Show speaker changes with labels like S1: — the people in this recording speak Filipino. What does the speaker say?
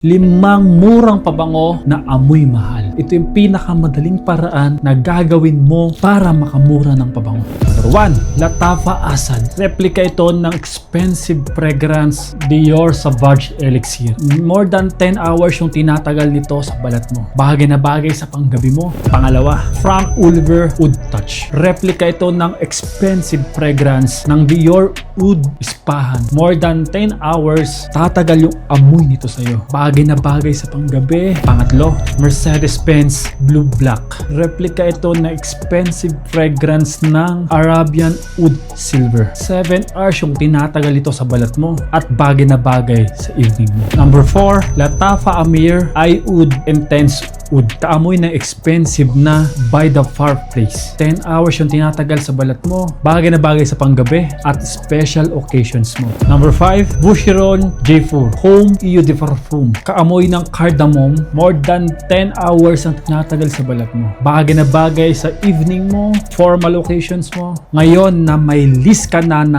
S1: 5 murang pabango na amoy mahal. Ito yung pinakamadaling paraan na gagawin mo para makamura ng pabango. Number 1, Latafa Acid. Replica ito ng expensive fragrance Dior Sauvage Elixir. More than 10 hours yung tinatagal nito sa balat mo. Bagay na bagay sa panggabi mo. Pangalawa, Frank Ulver Oud Touch. Replica ito ng expensive fragrance ng Dior Oud Ispahan. More than 10 hours, tatagal yung amoy nito sa'yo. Bagay na bagay sa panggabi. Pangatlo, Mercedes-Benz Blue Black. Replica ito na expensive fragrance ng Arabian Oud Silver. 7 hours yung tinatagal ito sa balat mo at bagay na bagay sa evening mo. Number 4, Latafa Amir I Oud Intense Oud. Kaamoy na expensive na By the Fireplace. 10 hours yung tinatagal sa balat mo. Bagay na bagay sa panggabi at special occasions mo. Number 5, Boucheron J4 Home Eau de Parfum. Kaamoy ng cardamom. More than 10 hours ang tinatagal sa balat mo. Bagay na bagay sa evening mo, formal occasions mo. Ngayon na may list ka na ng